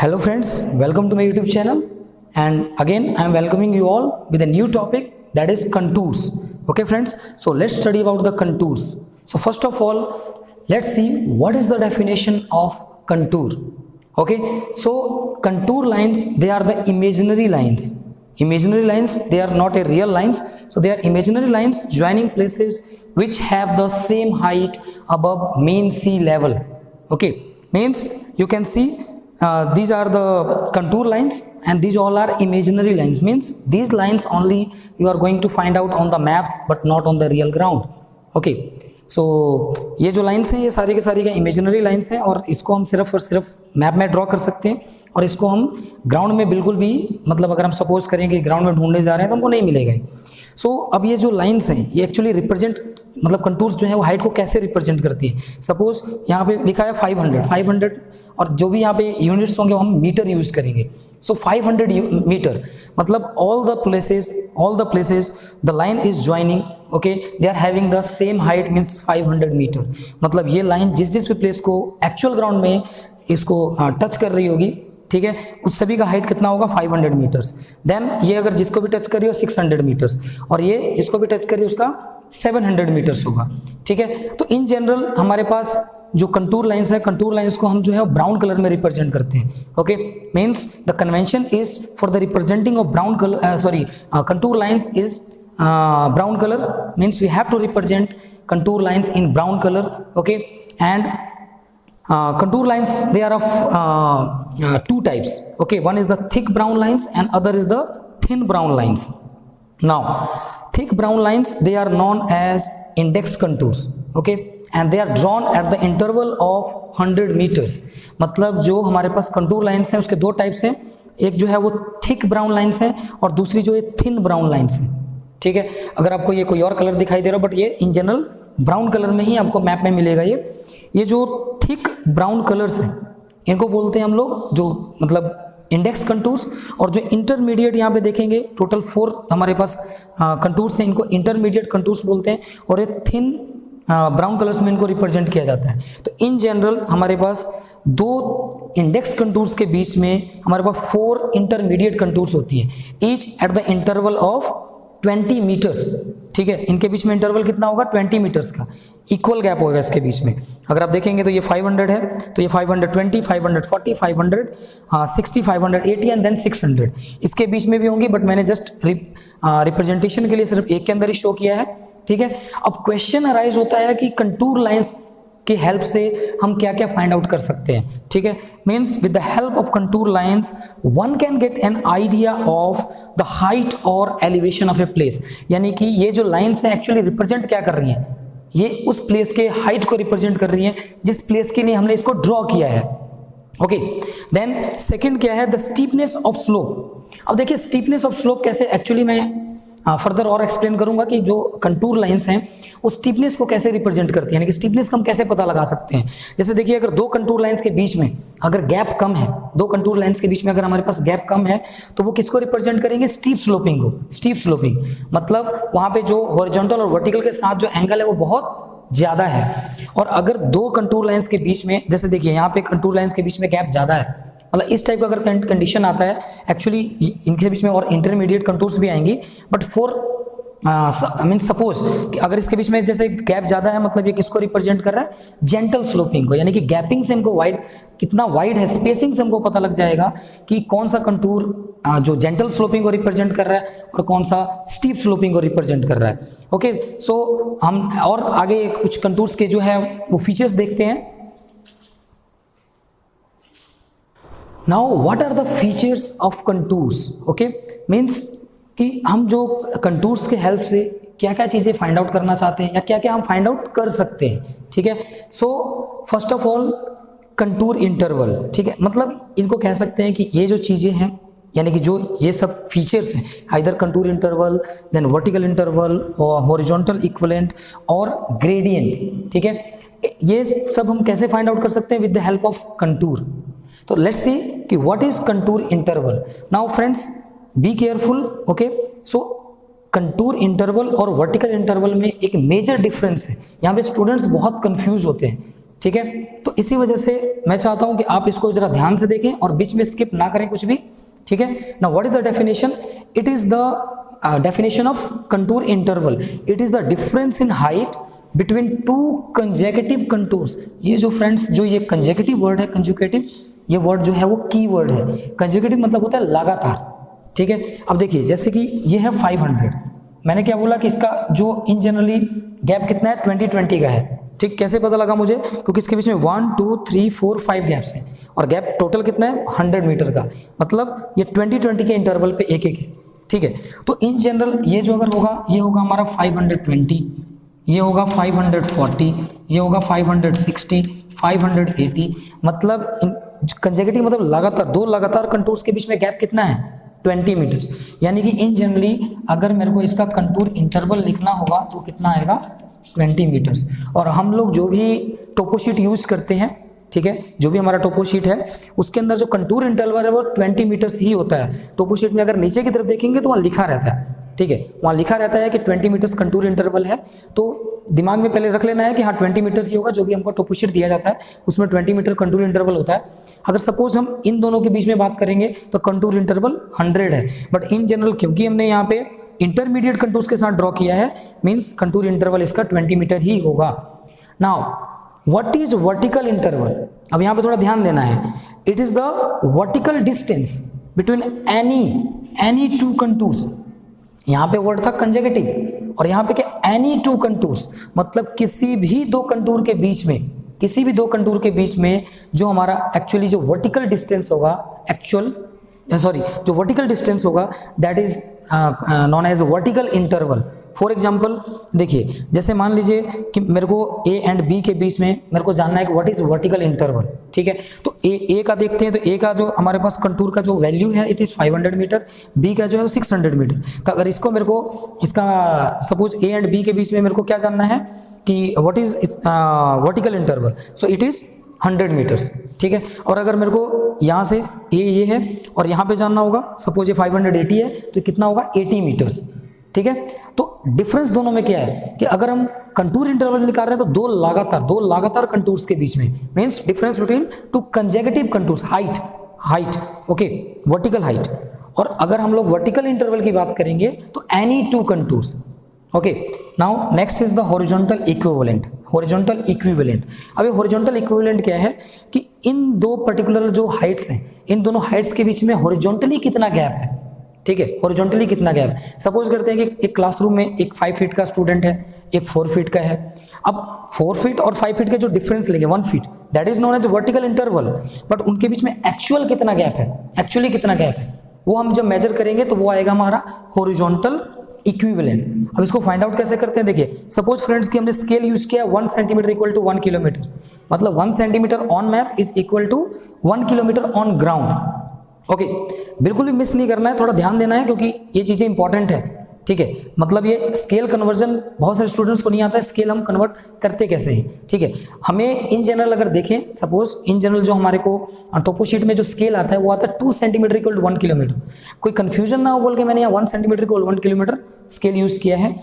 Hello friends, welcome to my YouTube channel, and again I am welcoming you all with a new topic, that is contours. Okay friends, so let's study about the contours. So first of all, let's see what is the definition of contour. Okay, so contour lines, they are the imaginary lines. Imaginary lines, they are not a real lines, so they are imaginary lines joining places which have the same height above mean sea level. Okay, means you can see these are the contour lines and these all are imaginary lines, means these lines only you are going to find out on the maps but not on the real ground. Okay, so ये जो lines हैं ये सारी के सारी का imaginary lines हैं और इसको हम सिर्फ और सिर्फ मैप में ड्रॉ कर सकते हैं और इसको हम ग्राउंड में बिल्कुल भी, मतलब अगर हम सपोज करें कि ग्राउंड में ढूंढने जा रहे हैं तो हमको नहीं मिलेगा। सो अब ये जो लाइन्स हैं ये एक्चुअली रिप्रेजेंट, मतलब कंटूर्स जो है वो हाइट को कैसे रिप्रेजेंट करती है। सपोज यहाँ पे लिखा है 500 और जो भी यहाँ पे यूनिट्स होंगे वो हम मीटर यूज करेंगे। सो 500 मीटर मतलब all the places the line is joining, okay, they are having the same height means 500 metre. मतलब ये लाइन जिस भी प्लेस को एक्चुअल ग्राउंड में इसको टच कर रही होगी, ठीक है, उस सभी का हाइट कितना होगा 500 मीटर्स। देन ये अगर जिसको भी टच कर रही हो 600 मीटर्स और ये जिसको भी टच कर रही हो उसका 700 मीटर्स होगा। ठीक है, तो इन जनरल हमारे पास जो कंटूर लाइंस है, कंटूर लाइंस को हम जो है ब्राउन कलर में रिप्रेजेंट करते हैं। Okay, means the convention is for the representing of brown colour, contour lines is brown color, means we have to represent contour lines in brown color. Okay, and contour lines, they are of two types. Okay, one is the thick brown lines and other is the thin brown lines. Now thick brown lines, they are known as index contours. Okay, and they are drawn at the interval of 100 meters. मतलब जो हमारे पास contour lines हैं उसके दो types हैं, एक जो है वो थिक ब्राउन लाइंस हैं और दूसरी जो है थिन ब्राउन लाइंस हैं। ठीक है, अगर आपको ये कोई और कलर दिखाई दे रहा हो बट ये इन जनरल ब्राउन कलर में ही आपको मैप में मिलेगा। ये जो थिक ब्राउन कलर्स हैं इनको बोलते हैं हम लोग जो मतलब इंडेक्स कंटूर्स, और जो इंटरमीडिएट यहाँ पे देखेंगे टोटल 4 हमारे पास कंटूर्स हैं, इनको इंटरमीडिएट कंटूर्स बोलते हैं और ये थिन ब्राउन कलर्स में इनको रिप्रेजेंट किया जाता है। तो इन जनरल हमारे पास 2 इंडेक्स कंटूर्स के बीच में हमारे पास 4 इंटरमीडिएट कंटूर्स होती हैं, each at the interval of 20 metres. ठीक है, इनके बीच में इंटरवल कितना होगा 20 मीटर्स का, इक्वल गैप होगा इसके बीच में। अगर आप देखेंगे तो ये 500 है तो ये 520, 540, 560, 580 एंड देन 600 इसके बीच में भी होंगी, बट मैंने जस्ट रिप्रेजेंटेशन के लिए सिर्फ एक के अंदर ही शो किया है। ठीक है, अब क्वेश्चन अराइज होता है कि कंटूर लाइंस की हेल्प से हम क्या क्या फाइंड आउट कर सकते हैं। ठीक है, means with the help of contour lines one can get an idea of the height और एलिवेशन ऑफ ए प्लेस। यानी कि ये जो लाइंस हैं एक्चुअली रिप्रेजेंट क्या कर रही हैं, ये उस प्लेस के हाइट को रिप्रेजेंट कर रही हैं जिस प्लेस के लिए हमने इसको ड्रॉ किया है। ओके, देन सेकंड क्या है, द स्टीपनेस ऑफ स्लोप। अब देखिए स्टीपनेस ऑफ स्लोप कैसे, एक्चुअली मैं फर्दर और एक्सप्लेन करूंगा कि जो कंटूर लाइंस हैं वो स्टीपनेस को कैसे रिप्रेजेंट करती है, यानी कि स्टीपनेस का हम कैसे पता लगा सकते हैं। जैसे देखिए अगर 2 कंटूर लाइंस के बीच में अगर गैप कम है, 2 कंटूर लाइंस के बीच में अगर हमारे पास गैप कम है तो वो किसको रिप्रेजेंट करेंगे, स्टीप स्लोपिंग को। स्टीप स्लोपिंग मतलब वहां पे जो हॉरिजॉन्टल और वर्टिकल के साथ जो एंगल है वो बहुत ज्यादा है। और अगर 2 कंटूर लाइंस के बीच में, जैसे देखिए यहाँ पे कंटूर लाइंस के बीच में गैप ज्यादा है, मतलब इस टाइप का अगर कंडीशन आता है, एक्चुअली इनके बीच में और इंटरमीडिएट कंटूर्स भी आएंगी, but for I mean suppose कि अगर इसके बीच में जैसे गैप ज्यादा है, मतलब ये किसको रिप्रेजेंट कर रहा है, जेंटल स्लोपिंग को। यानी कि गैपिंग से हमको वाइड, कितना वाइड है, स्पेसिंग से हमको पता लग जाएगा कि कौन सा कंटूर जो जेंटल स्लोपिंग को रिप्रेजेंट कर रहा है और कौन सा स्टीप स्लोपिंग को रिप्रेजेंट कर रहा है। ओके, सो हम और आगे कुछ कंटूर्स के जो है वो फीचर्स देखते हैं। Now what are the features of contours. Okay, means कि हम जो कंटूर्स के हेल्प से क्या क्या चीज़ें फाइंड आउट करना चाहते हैं या क्या क्या हम फाइंड आउट कर सकते हैं। ठीक है, so first of all contour interval. ठीक है, मतलब इनको कह सकते हैं कि ये जो चीज़ें हैं, यानी कि जो ये सब फीचर्स हैं, either contour interval, then vertical interval और हॉरिजॉन्टल इक्विवेलेंट और ग्रेडियंट। ठीक है, ये सब हम कैसे फाइंड आउट कर सकते हैं, with the help of contour. तो लेट्स सी कि what is contour interval. Now friends be careful. Okay, so contour interval और वर्टिकल इंटरवल में एक मेजर डिफरेंस है। यहाँ पे स्टूडेंट्स बहुत कंफ्यूज होते हैं। ठीक है। तो इसी वजह से मैं चाहता हूं कि आप इसको जरा ध्यान से देखें और बीच में स्किप ना करें कुछ भी, ठीक है ना। What is the definition? It is the definition of contour interval. It is the difference in height between two consecutive contours. ये जो फ्रेंड्स, जो ये कंजेकेटिव वर्ड है, कंजुकेटिव, ये वर्ड जो है वो की वर्ड है। कंजुकेटिव मतलब होता है लगातार, ठीक है। अब देखिए जैसे कि ये है 500, मैंने क्या बोला कि इसका जो इन जनरली गैप कितना है, 20-20 का है, ठीक। कैसे पता लगा मुझे? क्योंकि इसके बीच में 1 2 3 4 5 गैप्स हैं और गैप टोटल कितना है, 100 मीटर का। मतलब ये 20-20 के इंटरवल पे एक एक है, ठीक है। तो इन जनरल ये जो अगर होगा, ये होगा हमारा 520, ये होगा 540, ये होगा 560, 580। मतलब कंजेकेटिव मतलब लगातार, दो लगातार कंटूर्स के बीच में गैप कितना है, 20 मीटर्स। यानी कि इन जनरली अगर मेरे को इसका कंटूर इंटरवल लिखना होगा तो कितना आएगा, 20 मीटर्स। और हम लोग जो भी टोपोशीट यूज करते हैं, ठीक है, जो भी हमारा टोपोशीट है उसके अंदर जो कंटूर इंटरवल है वो 20 मीटर्स ही होता है। टोपोशीट में अगर नीचे की तरफ देखेंगे तो वहाँ लिखा रहता है, ठीक है, वहाँ लिखा रहता है कि 20 मीटर्स कंटूर इंटरवल है। तो दिमाग में पहले रख लेना है कि हाँ 20 मीटर्स ही होगा, जो भी हमको टोपोशीट दिया जाता है उसमें 20 मीटर कंटूर इंटरवल होता है। अगर सपोज हम इन दोनों के बीच में बात करेंगे तो कंटूर इंटरवल 100 है, बट इन जनरल क्योंकि हमने यहाँ पे इंटरमीडिएट कंटूर्स के साथ ड्रॉ किया है, मीन्स कंटूर इंटरवल इसका 20 मीटर ही होगा। Now what is vertical interval? अब यहाँ पे थोड़ा ध्यान देना है। It is the vertical distance between any two contours. यहाँ पे वर्ड था कंजेकेटिव और यहाँ पे क्या, एनी टू कंटूर्स, मतलब किसी भी दो कंटूर के बीच में, किसी भी दो कंटूर के बीच में जो हमारा एक्चुअली जो वर्टिकल डिस्टेंस होगा, जो वर्टिकल डिस्टेंस होगा that is known as vertical interval. For example देखिए, जैसे मान लीजिए कि मेरे को ए एंड बी के बीच में मेरे को जानना है कि व्हाट इज वर्टिकल इंटरवल, ठीक है। तो ए का देखते हैं, तो ए का जो हमारे पास कंटूर का जो वैल्यू है इट इज 500 मीटर, बी का जो है 600 मीटर। तो अगर इसको मेरे को इसका सपोज ए एंड बी के बीच में मेरे को क्या जानना है कि what is vertical interval, so it is 100 metres, ठीक है। और अगर मेरे को यहाँ से ये है और यहाँ पे जानना होगा, सपोज ये 580 है तो कितना होगा, 80 मीटर्स, ठीक है। तो डिफरेंस दोनों में क्या है कि अगर हम कंटूर इंटरवल निकाल रहे हैं तो दो लगातार कंटूर्स के बीच में, means difference between two consecutive contours, height, okay, vertical height. और अगर हम लोग वर्टिकल इंटरवल की बात करेंगे तो any two contours, okay. Now next is the horizontal equivalent. Horizontal equivalent, अब ये हॉरिजॉन्टल इक्विवेलेंट क्या है कि इन दो पर्टिकुलर जो हाइट्स हैं, इन दोनों हाइट्स के बीच में हॉरिजॉन्टली कितना गैप है, ठीक है, हॉरिजॉन्टली कितना गैप है। सपोज करते हैं कि एक क्लासरूम में एक 5 फीट का स्टूडेंट है, एक 4 फीट का है। अब 4 फीट और 5 फीट के जो डिफरेंस लेंगे 1 feet, that is known as vertical interval. But उनके बीच में एक्चुअल कितना गैप है, एक्चुअली कितना गैप है, वो हम जब मेजर करेंगे तो वो आएगा हमारा हॉरिजॉन्टल इक्विवेलेंट। अब इसको फाइंड आउट कैसे करते हैं, देखिए सपोज फ्रेंड्स कि हमने स्केल यूज किया 1 सेंटीमीटर इक्वल टू 1 किलोमीटर, मतलब 1 centimetre on map is equal to 1 kilometre on ground, okay. बिल्कुल भी मिस नहीं करना है, थोड़ा ध्यान देना है क्योंकि ये चीजें इंपॉर्टेंट है, ठीक है। मतलब ये स्केल कन्वर्जन बहुत सारे स्टूडेंट्स को नहीं आता है, स्केल हम कन्वर्ट करते कैसे हैं, ठीक है। हमें इन जनरल अगर देखें, सपोज इन जनरल जो हमारे को टोपोशीट में जो स्केल आता है वो आता है 2 सेंटीमीटर इक्वल टू 1 किलोमीटर। कोई कंफ्यूजन ना हो बोल के मैंने यहाँ 1 centimetre equal 1 kilometre scale use किया है।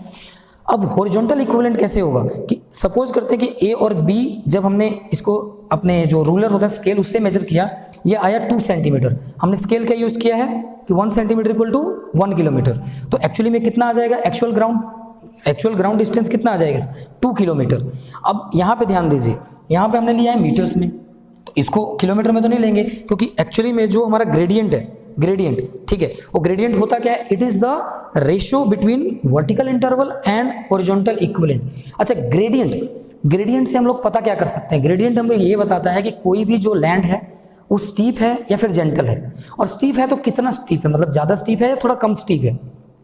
अब हॉरिजॉन्टल इक्विवेलेंट कैसे होगा कि सपोज करते हैं कि ए और बी जब हमने इसको अपने जो रूलर होता है स्केल उससे मेजर किया, ये आया 2 सेंटीमीटर, हमने स्केल का यूज किया है कि 1 सेंटीमीटर इक्वल टू 1 किलोमीटर। तो एक्चुअली में कितना आ जाएगा, एक्चुअल ग्राउंड डिस्टेंस कितना आ जाएगा, 2 किलोमीटर। अब यहाँ पे ध्यान दीजिए, यहाँ पे हमने लिया है मीटर्स में, तो इसको किलोमीटर में तो नहीं लेंगे क्योंकि एक्चुअली में जो हमारा ग्रेडियंट है, ग्रेडियंट, ठीक है, वो ग्रेडियंट होता क्या है, it is the ratio between vertical interval and horizontal equivalent. अच्छा, ग्रेडियंट से हम लोग पता क्या कर सकते हैं, ग्रेडियंट हम लोग ये बताता है कि कोई भी जो लैंड है वो स्टीप है या फिर जेंटल है, और स्टीप है तो कितना स्टीप है, मतलब ज्यादा स्टीप है या थोड़ा कम स्टीप है,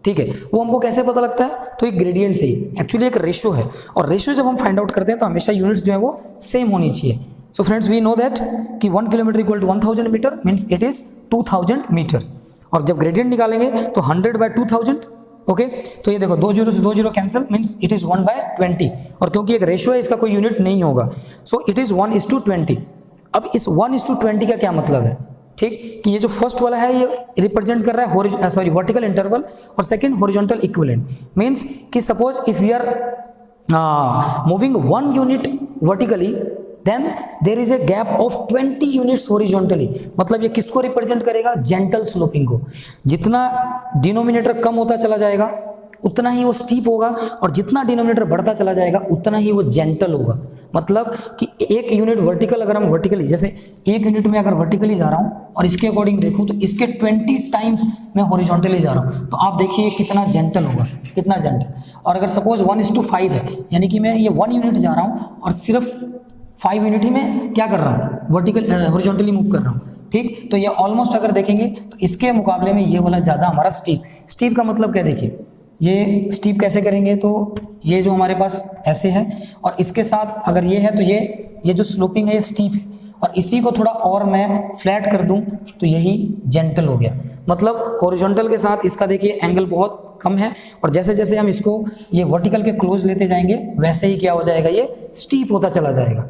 ठीक है, वो हमको कैसे पता लगता है, तो एक ग्रेडियंट से ही, एक्चुअली एक रेशियो है, और रेशियो जब हम फाइंड आउट करते हैं तो हमेशा यूनिट्स जो है वो सेम होनी चाहिए। So friends we know that कि 1 kilometre equal to 1000 metre means it is 2000 metre, और जब ग्रेडियंट निकालेंगे तो 100 बाय 2000, ओके। तो ये देखो 2 जीरो से 2 zero cancel means it is 1 by 20, और क्योंकि एक रेशियो है इसका कोई यूनिट नहीं होगा, सो इट इज 1:20। अब इस 1:20 का क्या मतलब है, ठीक, कि ये जो फर्स्ट वाला है ये रिप्रेजेंट कर रहा है वर्टिकल इंटरवल, और सेकंड हॉरिजॉन्टल इक्विवेलेंट। मींस कि suppose if we are moving 1 unit vertically then there is a gap of 20 units horizontally, मतलब ये किसको रिप्रेजेंट करेगा, जेंटल स्लोपिंग को। जितना डिनोमिनेटर कम होता चला जाएगा उतना ही वो स्टीप होगा, और जितना डिनोमिनेटर बढ़ता चला जाएगा उतना ही वो जेंटल होगा। मतलब कि एक यूनिट वर्टिकल, अगर हम वर्टिकली, जैसे एक यूनिट में अगर वर्टिकली जा रहा हूं और इसके अकॉर्डिंग देखूं तो इसके 20 टाइम्स मैं हॉरिजॉन्टली जा रहा हूं, तो आप देखिए कितना जेंटल होगा, कितना जेंटल। और अगर सपोज 1:5 है, यानी कि मैं ये 1 यूनिट जा रहा हूं और सिर्फ 5 यूनिट ही मैं क्या कर रहा हूं, वर्टिकल हॉरिजॉन्टली मूव कर रहा हूं, ठीक। तो ये ऑलमोस्ट अगर देखेंगे तो इसके मुकाबले में ये वाला ज्यादा हमारा स्टीप। स्टीप का मतलब क्या, देखिए ये स्टीप कैसे करेंगे, तो ये जो हमारे पास ऐसे है और इसके साथ अगर ये है तो ये जो स्लोपिंग है ये स्टीप है, और इसी को थोड़ा और मैं फ्लैट कर दूं तो यही जेंटल हो गया। मतलब हॉरिजॉन्टल के साथ इसका देखिए एंगल बहुत कम है, और जैसे जैसे हम इसको ये वर्टिकल के क्लोज लेते जाएंगे वैसे ही क्या हो जाएगा, ये स्टीप होता चला जाएगा।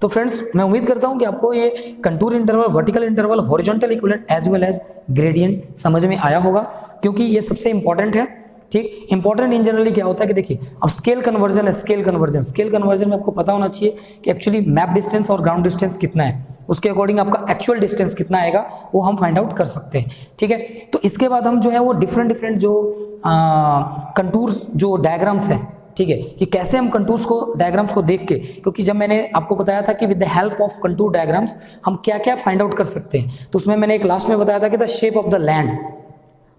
तो फ्रेंड्स मैं उम्मीद करता हूं कि आपको ये contour interval, vertical interval, horizontal equivalent as well as gradient समझ में आया होगा, क्योंकि ये सबसे इंपॉर्टेंट है, ठीक। इंपॉर्टेंट इन जनरली क्या होता है कि देखिए अब स्केल कन्वर्जन है, स्केल कन्वर्जन में आपको पता होना चाहिए कि एक्चुअली मैप डिस्टेंस और ग्राउंड डिस्टेंस कितना है, उसके अकॉर्डिंग आपका एक्चुअल डिस्टेंस कितना आएगा वो हम फाइंड आउट कर सकते हैं, ठीक है। तो इसके बाद हम जो है वो डिफरेंट जो कंटूर्स जो डायग्राम्स हैं, ठीक है, कि कैसे हम कंटूर्स को, डायग्राम्स को देख के, क्योंकि जब मैंने आपको बताया था कि with the help of contour diagrams हम क्या क्या फाइंड आउट कर सकते हैं, तो उसमें मैंने एक लास्ट में बताया था कि the shape of the land.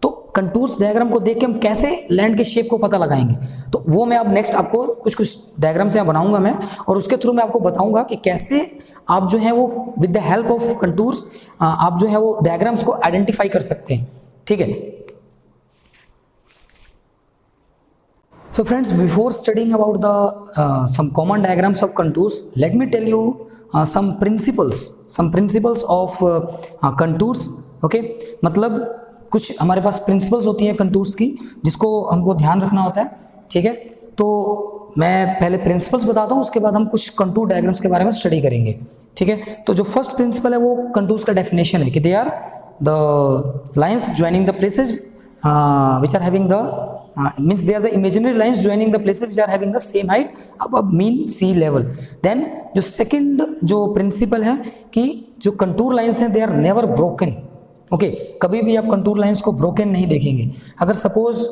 तो कंटूर्स डायग्राम को देख के हम कैसे लैंड के शेप को पता लगाएंगे, तो वो मैं अब नेक्स्ट आपको कुछ डायग्राम्स यहाँ बनाऊंगा मैं, और उसके थ्रू मैं आपको बताऊंगा कि कैसे आप जो है वो with the help of contours आप जो है वो डायग्राम्स को आइडेंटिफाई कर सकते हैं, ठीक है। So friends, before studying about the some common diagrams of contours, let me tell you some principles of contours. Okay, मतलब कुछ हमारे पास प्रिंसिपल्स होती हैं कंटूर्स की जिसको हमको ध्यान रखना होता है, ठीक है। तो मैं पहले प्रिंसिपल्स बताता हूँ, उसके बाद हम कुछ कंटूर डायग्राम्स के बारे में स्टडी करेंगे, ठीक है। तो जो फर्स्ट प्रिंसिपल है वो कंटूर्स का डेफिनेशन है कि they are the lines joining the places which are having the means they are the imaginary lines joining the places which are having the same height above mean sea level. Then जो second जो principle है कि जो contour lines हैं they are never broken. Okay, कभी भी आप contour lines को broken नहीं देखेंगे। अगर suppose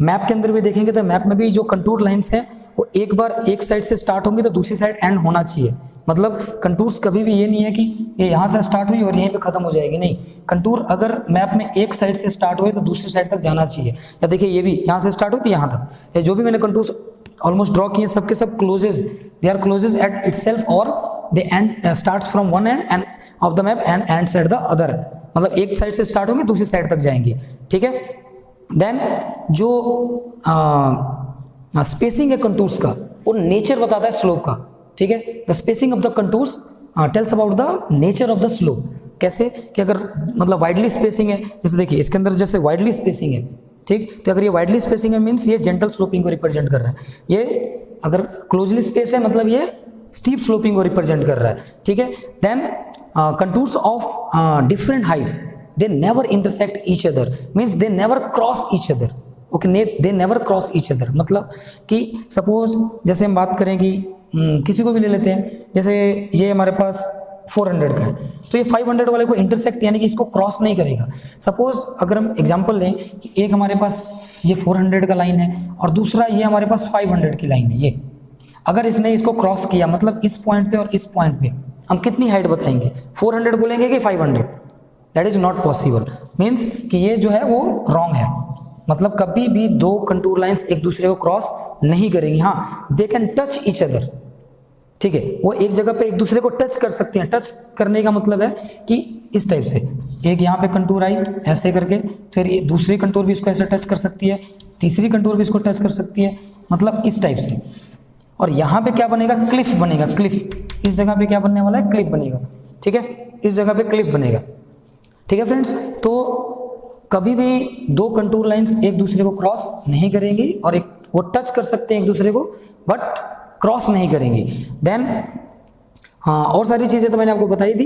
मैप के अंदर भी देखेंगे तो मैप में भी जो कंटूर लाइंस हैं वो एक बार एक साइड से स्टार्ट होंगी तो दूसरी साइड एंड होना चाहिए। मतलब कंटूर्स कभी भी ये नहीं है कि ये यहाँ से स्टार्ट हुई और यहीं पे खत्म हो जाएगी, नहीं। कंटूर अगर मैप में एक साइड से स्टार्ट हुए तो दूसरी साइड तक जाना चाहिए। या देखिए ये भी यहाँ से स्टार्ट हुई तो यहाँ तक, ये जो भी मैंने कंटूर्स ऑलमोस्ट ड्रॉ किए सबके सब closes, they are closes at itself और they and starts from one end of the map and ends at the other. मतलब एक साइड से स्टार्ट होंगे दूसरी साइड तक जाएंगी, ठीक है। देन जो स्पेसिंग है कंटूर्स का वो नेचर बताता है स्लोप का, ठीक है। The spacing of the contours tells about the nature of the slope. कैसे कि अगर मतलब वाइडली स्पेसिंग है, जैसे देखिए इसके अंदर जैसे वाइडली स्पेसिंग है, ठीक, तो अगर ये वाइडली स्पेसिंग है मीन्स ये जेंटल स्लोपिंग को रिप्रेजेंट कर रहा है। ये अगर क्लोजली स्पेस है मतलब ये स्टीप स्लोपिंग को रिप्रेजेंट कर रहा है, ठीक है। Then contours of different heights they never intersect each other means they never cross each other. Okay, they never cross each other मतलब कि सपोज जैसे हम बात करें कि किसी को भी ले लेते हैं, जैसे ये हमारे पास 400 का है तो ये 500 वाले को इंटरसेक्ट यानी कि इसको क्रॉस नहीं करेगा। सपोज अगर हम एग्जांपल लें कि एक हमारे पास ये 400 का लाइन है और दूसरा ये हमारे पास 500 की लाइन है, ये अगर इसने इसको क्रॉस किया मतलब इस पॉइंट पे और इस पॉइंट पे हम कितनी हाइट बताएंगे, 400 बोलेंगे कि 500? That is not possible. Means कि ये जो है वो रॉन्ग है। मतलब कभी भी दो कंटूर लाइंस एक दूसरे को क्रॉस नहीं करेंगी। हाँ, they can touch each other, ठीक है, वो एक जगह पे एक दूसरे को टच कर सकते हैं। टच करने का मतलब है कि इस टाइप से एक यहाँ पे कंटूर आई ऐसे करके, फिर ये दूसरी कंटूर भी इसको ऐसे टच कर सकती है, तीसरी कंटूर भी इसको टच कर सकती है, मतलब इस टाइप से। और यहाँ पे क्या बनेगा, क्लिफ बनेगा। क्लिफ इस जगह पे क्या बनने वाला है, क्लिफ बनेगा, ठीक है, इस जगह पे क्लिफ बनेगा, ठीक है फ्रेंड्स। तो कभी भी दो कंटूर लाइंस एक दूसरे को क्रॉस नहीं करेंगी और एक वो टच कर सकते हैं एक दूसरे को बट क्रॉस नहीं करेंगी। देन हाँ, और सारी चीज़ें तो मैंने आपको बताई थी,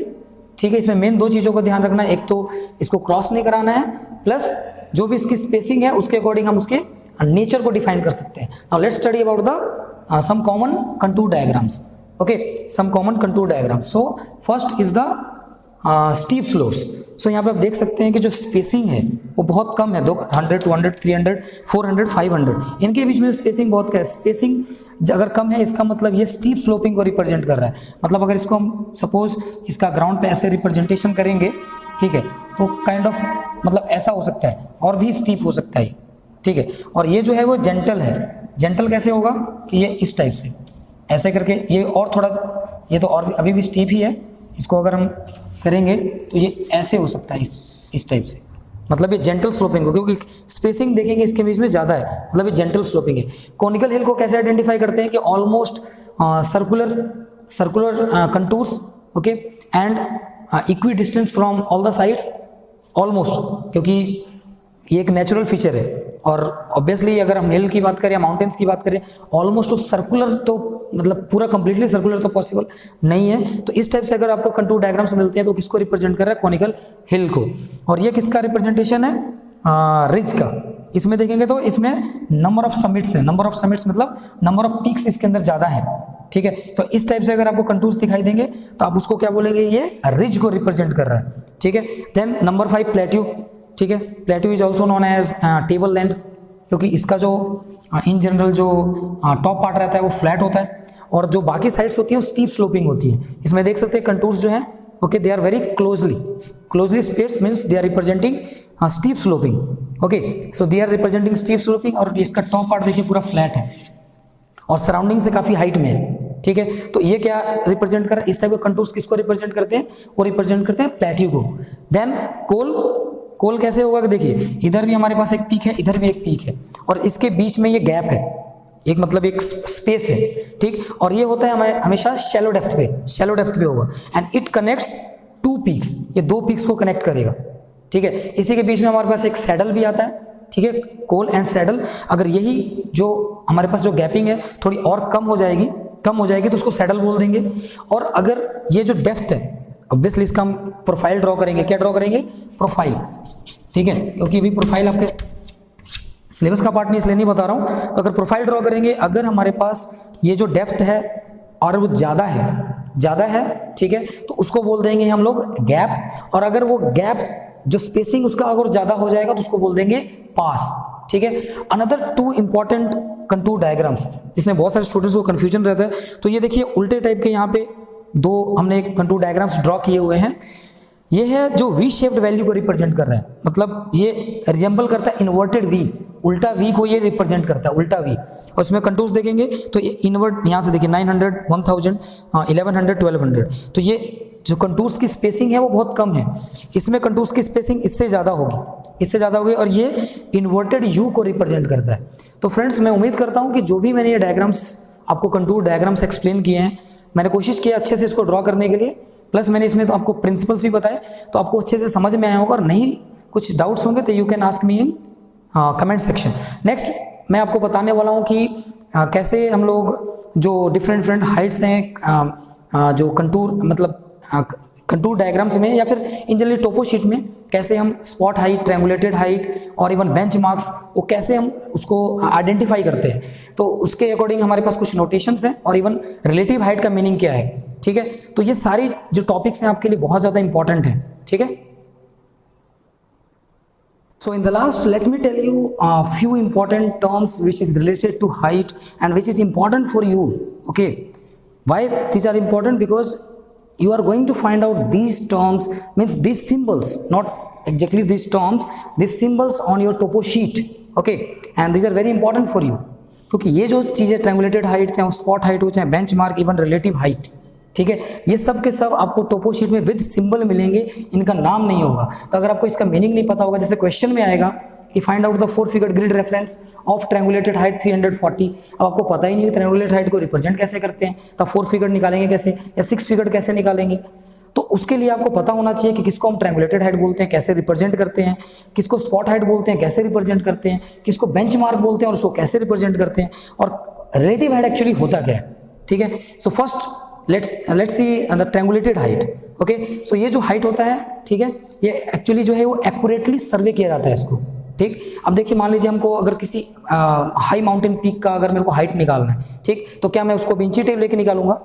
ठीक है। इसमें मेन दो चीज़ों का ध्यान रखना है, एक तो इसको क्रॉस नहीं कराना है, प्लस जो भी इसकी स्पेसिंग है उसके अकॉर्डिंग हम उसके नेचर को डिफाइन कर सकते हैं। Now let's study about the some common contour diagrams. Okay, some common contour diagrams. So first is the steep slopes. So यहाँ पे आप देख सकते हैं कि जो स्पेसिंग है वो बहुत कम है, 100, 200, 300, 400, 500, इनके बीच में स्पेसिंग बहुत कम है. स्पेसिंग अगर कम है इसका मतलब ये स्टीप स्लोपिंग को रिप्रेजेंट कर रहा है. मतलब अगर इसको हम सपोज इसका ग्राउंड पे ऐसे रिप्रेजेंटेशन करेंगे, ठीक है, तो काइंड ऑफ मतलब ऐसा हो सकता है और भी स्टीप हो सकता है, ठीक है. और ये जो है वो जेंटल है. जेंटल कैसे होगा कि ये इस टाइप से ऐसे करके, ये और थोड़ा, ये तो और अभी भी स्टीप ही है, इसको अगर हम करेंगे तो ये ऐसे हो सकता है इस टाइप से. मतलब ये जेंटल स्लोपिंग हो, क्योंकि स्पेसिंग देखेंगे इसके बीच में ज़्यादा है, मतलब ये जेंटल स्लोपिंग है. कॉनिकल हिल को कैसे आइडेंटिफाई करते हैं कि almost circular contours, okay, and equi distance from all the sides almost, क्योंकि ये एक नेचुरल फीचर है. और ऑब्वियसली अगर हम हिल की बात करें या माउंटेन्स की बात करें, ऑलमोस्ट तो सर्कुलर, तो मतलब पूरा कंप्लीटली सर्कुलर तो पॉसिबल नहीं है. तो इस टाइप से अगर आपको कंटूर डायग्राम्स मिलते हैं तो किसको रिप्रेजेंट कर रहा है? कॉनिकल हिल को. और ये किसका रिप्रेजेंटेशन है? रिज का. इसमें देखेंगे तो इसमें नंबर ऑफ समिट्स है. नंबर ऑफ समिट्स मतलब नंबर ऑफ पीक्स इसके अंदर ज़्यादा है, ठीक है. तो इस टाइप से अगर आपको कंटूर्स दिखाई देंगे तो आप उसको क्या बोलेंगे? ये रिज को रिप्रेजेंट कर रहा है, ठीक है. देन नंबर 5 प्लेट्यू, ठीक है. Plateau is also known as table land, क्योंकि इसका जो इन जनरल जो टॉप पार्ट रहता है वो फ्लैट होता है और जो बाकी साइड्स होती है वो स्टीप स्लोपिंग होती है. इसमें देख सकते हैं कंटूर्स जो हैं, okay, they are very closely spaced, means they are representing steep sloping. Okay, so they are representing steep sloping. और इसका टॉप पार्ट देखिए पूरा फ्लैट है और सराउंडिंग से काफी हाइट में है, ठीक है. तो ये क्या रिप्रेजेंट कर रहा है? इस टाइप के कंटूर्स किसको रिप्रेजेंट करते हैं? वो रिप्रेजेंट करते हैं प्लेट्यू को. देन कोल कैसे होगा कि देखिए इधर भी हमारे पास एक पीक है, इधर भी एक पीक है और इसके बीच में ये गैप है, एक मतलब एक स्पेस है, ठीक. और ये होता है हमारे हमेशा शैलो डेप्थ पे होगा. एंड इट कनेक्ट्स 2 पीक्स, ये 2 पीक्स को कनेक्ट करेगा, ठीक है. इसी के बीच में हमारे पास एक सैडल भी आता है, ठीक है, कोल एंड सैडल. अगर यही जो हमारे पास जो गैपिंग है थोड़ी और कम हो जाएगी तो उसको सैडल बोल देंगे. और अगर ये जो डेप्थ है, ऑब्वियसली इसका हम प्रोफाइल ड्रॉ करेंगे. क्या ड्रॉ करेंगे? प्रोफाइल, ठीक है, क्योंकि अभी प्रोफाइल आपके सिलेबस का पार्ट नहीं, इसलिए नहीं बता रहा हूं. तो अगर प्रोफाइल ड्रॉ करेंगे, अगर हमारे पास ये जो डेप्थ है और वो ज़्यादा है, ठीक है, तो उसको बोल देंगे हम लोग गैप. और अगर वो गैप जो स्पेसिंग उसका अगर ज़्यादा हो जाएगा तो उसको बोल देंगे पास, ठीक है. अनदर 2 इंपॉर्टेंट कंटूर डायग्राम्स जिसमें बहुत सारे स्टूडेंट्स को कंफ्यूजन रहता है. तो ये देखिए उल्टे टाइप के यहाँ पे 2 हमने कंटूर डायग्राम्स ड्रॉ किए हुए हैं. ये है जो वी शेप्ड वैल्यू को रिप्रेजेंट कर रहा है, मतलब ये रिजेंबल करता है इन्वर्टेड वी, उल्टा वी को ये रिप्रेजेंट करता है, उल्टा वी. और इसमें कंटूर्स देखेंगे तो ये इन्वर्ट, यहाँ से देखिए 900, 1000, 1100, 1200. तो ये जो कंटूर्स की स्पेसिंग है वो बहुत कम है. इसमें कंटूर्स की स्पेसिंग इससे ज़्यादा होगी और ये इन्वर्टेड यू को रिप्रेजेंट करता है. तो फ्रेंड्स, मैं उम्मीद करता हूँ कि जो भी मैंने ये डायग्राम्स आपको कंटूर डायग्राम्स एक्सप्लेन किए हैं, मैंने कोशिश की अच्छे से इसको ड्रॉ करने के लिए, प्लस मैंने इसमें तो आपको प्रिंसिपल्स भी बताए, तो आपको अच्छे से समझ में आया होगा. और नहीं कुछ डाउट्स होंगे तो you can ask me in comment section. Next मैं आपको बताने वाला हूँ कि कैसे हम लोग जो डिफरेंट हाइट्स हैं जो कंटूर मतलब कंटूर डायग्राम्स में या फिर इन जनरली टोपो शीट में कैसे हम स्पॉट हाइट, ट्रायंगुलेटेड हाइट और इवन बेंच मार्क्स वो कैसे हम उसको आइडेंटिफाई करते हैं. तो उसके अकॉर्डिंग हमारे पास कुछ नोटेशंस हैं और इवन रिलेटिव हाइट का मीनिंग क्या है, ठीक है. तो ये सारी जो टॉपिक्स हैं आपके लिए बहुत ज़्यादा इंपॉर्टेंट है, ठीक है. So in the last, let me tell you a few important terms which is related to height and which is important for you. Okay, why these are important? Because you are going to find out these terms, means these symbols, not exactly these terms, these symbols on your topo sheet. Okay, and these are very important for you. क्योंकि ये जो चीज़ें ट्रायंगुलेटेड height, चाहे spot height हो, चाहे bench mark, even relative height, ठीक है, ये सब के सब आपको टोपो शीट में विद सिंबल मिलेंगे, इनका नाम नहीं होगा. तो अगर आपको इसका मीनिंग नहीं पता होगा, जैसे क्वेश्चन में आएगा कि find out the 4 figure grid reference of triangulated height 340. अब आपको पता ही नहीं ट्रायंगुलेटेड हाइट को रिप्रेजेंट कैसे करते हैं, तो 4 फिगर निकालेंगे कैसे या 6 फिगर कैसे निकालेंगे. तो उसके लिए आपको पता होना चाहिए कि किसको हम ट्रायंगुलेटेड हाइट बोलते हैं, कैसे रिप्रेजेंट करते हैं, किसको स्पॉट हाइट बोलते हैं, कैसे रिप्रेजेंट करते हैं, किसको बेंच मार्क बोलते हैं और उसको कैसे रिप्रेजेंट करते हैं, और रिलेटिव हाइट एक्चुअली होता क्या है, ठीक है. So first let's see the triangulated height. okay, so ये जो हाइट होता है, ठीक है, ये एक्चुअली जो है वो एक्यूरेटली सर्वे किया जाता है इसको, ठीक. अब देखिए मान लीजिए हमको अगर किसी हाई माउंटेन पीक का अगर मेरे को हाइट निकालना है, ठीक, तो क्या मैं उसको इंची टेप लेके निकालूंगा?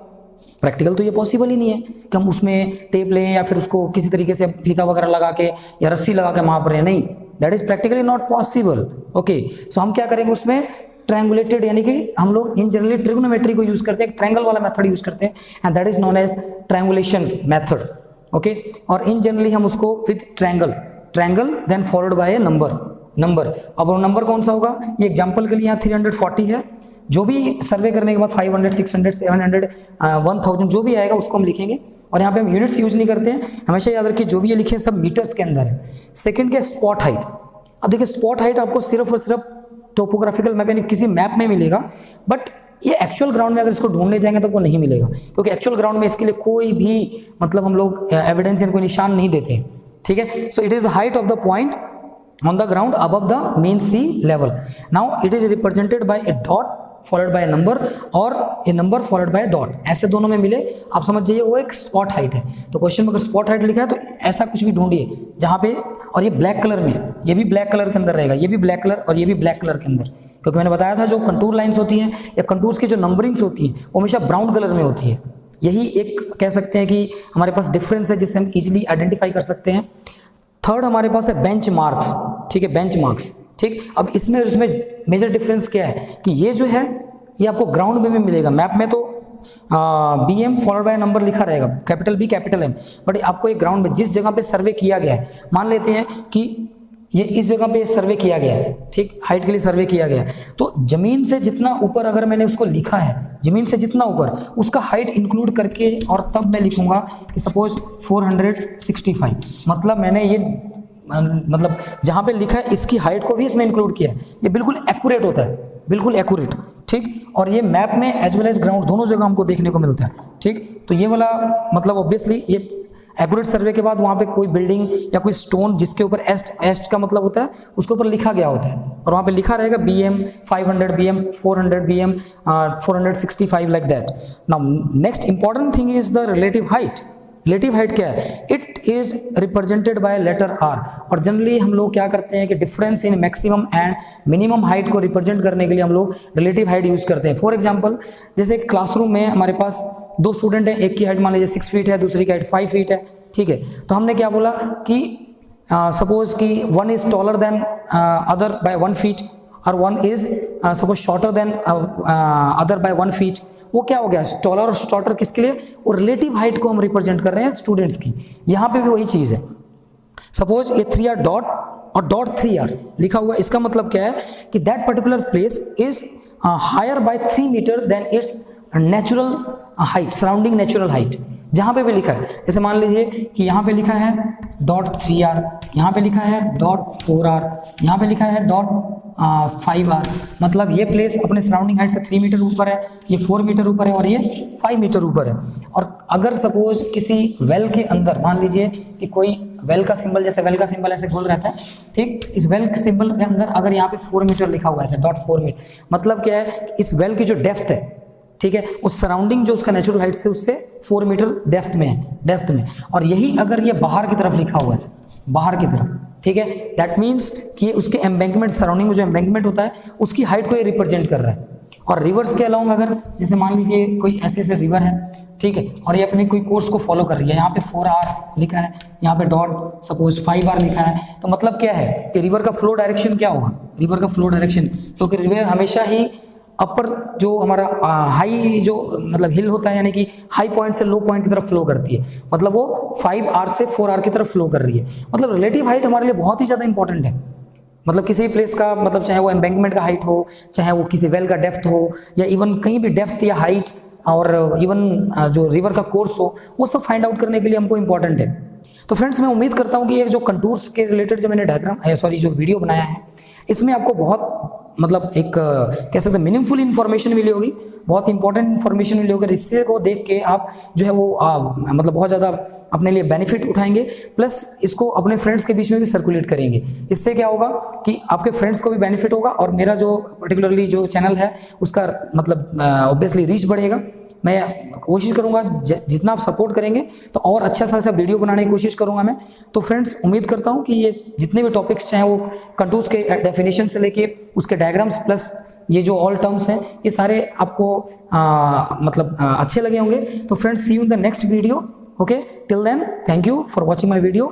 प्रैक्टिकल तो ये पॉसिबल ही नहीं है कि हम उसमें टेप लें या फिर उसको किसी तरीके से फीता वगैरह लगा के या रस्सी लगा के माप रहे हैं, नहीं, that is practically not possible. Okay, so हम क्या करेंगे उसमें, ट्रायंगुलेटेड, यानी कि हम लोग इन जनरली ट्रिग्नोमेट्री को यूज करते हैं, ट्रायंगल वाला मेथड यूज करते हैं, and that is known as triangulation method. Okay, और इन जनरली हम उसको with triangle then followed by a number. अब वो नंबर कौन सा होगा, ये एग्जांपल के लिए यहाँ 340 है, जो भी सर्वे करने के बाद 500, 600, 700, 1000 जो भी आएगा उसको हम लिखेंगे, और यहाँ पे हम यूनिट्स यूज नहीं करते हैं, हमेशा याद रखिए जो भी ये लिखे हैं सब मीटर्स के अंदर है। सेकंड के स्पॉट हाइट। अब देखिए स्पॉट हाइट आपको सिर्फ और सिर्फ टोपोग्राफिकल मैप यानी किसी मैप में मिलेगा, बट ये एक्चुअल ग्राउंड में अगर इसको ढूंढने जाएंगे तो वो नहीं मिलेगा, क्योंकि एक्चुअल ग्राउंड में इसके लिए कोई भी मतलब हम लोग एविडेंस या कोई निशान नहीं देते हैं। ठीक है, सो it is the height of the point on the ground above the mean sea level. Now it is represented by a dot followed by a number और a number followed by a dot, ऐसे दोनों में मिले आप समझ जाइए वो एक स्पॉट हाइट है। तो क्वेश्चन में अगर स्पॉट हाइट लिखा है तो ऐसा कुछ भी ढूंढिए जहाँ पे, और ये ब्लैक कलर में, ये भी ब्लैक कलर के अंदर रहेगा, ये भी ब्लैक कलर और ये भी ब्लैक कलर के अंदर, क्योंकि मैंने बताया था जो कंटूर लाइन्स होती हैं या कंटूर्स की जो नंबरिंग्स होती हैं वो हमेशा ब्राउन कलर में होती है। यही एक कह सकते हैं कि हमारे पास डिफरेंस है जिससे हम इजिली आइडेंटिफाई कर सकते हैं। थर्ड हमारे पास है बेंच मार्क्स। ठीक है, बेंच मार्क्स। ठीक, अब इसमें मेजर डिफरेंस क्या है कि ये जो है ये आपको ग्राउंड में मिलेगा, मैप में तो BM फॉलोड बाय नंबर लिखा रहेगा, capital B capital M, but आपको एक ग्राउंड में जिस जगह पे सर्वे किया गया है, मान लेते हैं कि ये इस जगह पे सर्वे किया गया है, ठीक, हाइट के लिए सर्वे किया गया है, तो जमीन से जितना ऊपर अगर मैंने उसको लिखा है, जमीन से जितना ऊपर उसका हाइट इंक्लूड करके, और तब मैं लिखूंगा कि सपोज 465, मतलब मैंने ये मतलब जहां पे लिखा है इसकी हाइट को भी इसमें इंक्लूड किया है। ये बिल्कुल एक्यूरेट होता है, बिल्कुल एक्यूरेट। ठीक, और ये मैप में एज वेल एज ग्राउंड दोनों जगह हमको देखने को मिलता है। ठीक, तो ये वाला मतलब ऑब्वियसली ये एक्यूरेट सर्वे के बाद वहाँ पे कोई बिल्डिंग या कोई स्टोन जिसके ऊपर एस्ट का मतलब होता है उसके ऊपर लिखा गया होता है, और वहाँ पे लिखा रहेगा BM 500, BM 400, BM 465 like that. Now next important thing is the relative height. Relative height क्या है, it is represented by letter R, और जनरली हम लोग क्या करते हैं कि difference in maximum and minimum height को रिप्रेजेंट करने के लिए हम लोग रिलेटिव हाइट यूज करते हैं। फॉर एग्जांपल जैसे क्लासरूम में हमारे पास 2 स्टूडेंट हैं, एक की हाइट मान लीजिए 6 फीट है, दूसरी की हाइट 5 फीट है। ठीक है, तो हमने क्या बोला कि सपोज कि one is taller than other by 1 feet और one is suppose shorter than other by 1 feet. वो क्या हो गया, टॉलर और शॉर्टर किसके लिए, और रिलेटिव हाइट को हम रिप्रेजेंट कर रहे हैं स्टूडेंट्स की। यहाँ पे भी वही चीज है, सपोज ये 3R डॉट और डॉट 3R लिखा हुआ है, इसका मतलब क्या है कि that particular place is higher by 3 metre then its natural height, surrounding natural height. जहाँ पे भी लिखा है, जैसे मान लीजिए कि यहाँ पे लिखा है डॉट 3R, यहाँ पे लिखा है डॉट 4R, यहाँ पे लिखा है डॉट 5R, मतलब ये प्लेस अपने सराउंडिंग हाइट से 3 मीटर ऊपर है, ये 4 मीटर ऊपर है और ये 5 मीटर ऊपर है। और अगर सपोज किसी वेल के अंदर मान लीजिए कि कोई वेल का सिंबल, जैसे वेल का सिंबल ऐसे गोल रहता है, ठीक, इस वेल के सिंबल के अंदर अगर यहाँ पे 4 मीटर लिखा हुआ है ऐसे डॉट 4 मीटर, मतलब क्या है, इस वेल की जो डेप्थ है, ठीक है, उस सराउंडिंग जो उसका नेचुरल हाइट से उससे 4 मीटर डेप्थ में है, डेप्थ में। और यही अगर ये बाहर की तरफ लिखा हुआ है, बाहर की तरफ, ठीक है, दैट मीन्स कि उसके एम्बैंकमेंट, सराउंडिंग में जो एम्बैंकमेंट होता है उसकी हाइट को ये रिप्रेजेंट कर रहा है। और रिवर्स के अलाउंग अगर जैसे मान लीजिए कोई ऐसे ऐसे रिवर है, ठीक है, और ये अपने कोई कोर्स को फॉलो कर रही है, यहाँ पे 4R लिखा है, यहाँ पे डॉट सपोज 5R लिखा है, तो मतलब क्या है कि रिवर का फ्लो डायरेक्शन क्या होगा, रिवर का फ्लो डायरेक्शन, क्योंकि रिवर हमेशा ही अपर जो हमारा हाई जो मतलब हिल होता है, यानी कि हाई पॉइंट से लो पॉइंट की तरफ फ्लो करती है, मतलब वो 5R से 4R की तरफ फ्लो कर रही है। मतलब रिलेटिव हाइट हमारे लिए बहुत ही ज़्यादा इंपॉर्टेंट है। मतलब किसी प्लेस का मतलब चाहे वो एम्बैंकमेंट का हाइट हो, चाहे वो किसी वेल का डेप्थ हो, या इवन कहीं भी डेप्थ या हाइट, और इवन जो रिवर का कोर्स हो, वो सब फाइंड आउट करने के लिए हमको इंपॉर्टेंट है। तो फ्रेंड्स, मैं उम्मीद करता हूँ कि ये जो कंटूर्स के रिलेटेड जो मैंने डायग्राम जो वीडियो बनाया है, इसमें आपको बहुत मतलब एक कह सकते हैं मीनिंगफुल इन्फॉर्मेशन मिली होगी, बहुत इंपॉर्टेंट इन्फॉर्मेशन मिली होगी। इससे को देख के आप जो है वो मतलब बहुत ज़्यादा अपने लिए बेनिफिट उठाएंगे, प्लस इसको अपने फ्रेंड्स के बीच में भी सर्कुलेट करेंगे। इससे क्या होगा कि आपके फ्रेंड्स को भी बेनिफिट होगा, और मेरा जो पर्टिकुलरली जो चैनल है उसका मतलब ऑब्वियसली रीच बढ़ेगा। मैं कोशिश करूंगा जितना आप सपोर्ट करेंगे तो और अच्छा सा वीडियो बनाने की कोशिश करूंगा मैं। तो फ्रेंड्स, उम्मीद करता हूं कि ये जितने भी टॉपिक्स चाहे वो कंटूर्स के डेफिनेशन से लेके उसके डायग्राम्स प्लस ये जो ऑल टर्म्स हैं ये सारे आपको अच्छे लगे होंगे। तो friends see you in the next video. Okay, till then thank you for watching my video.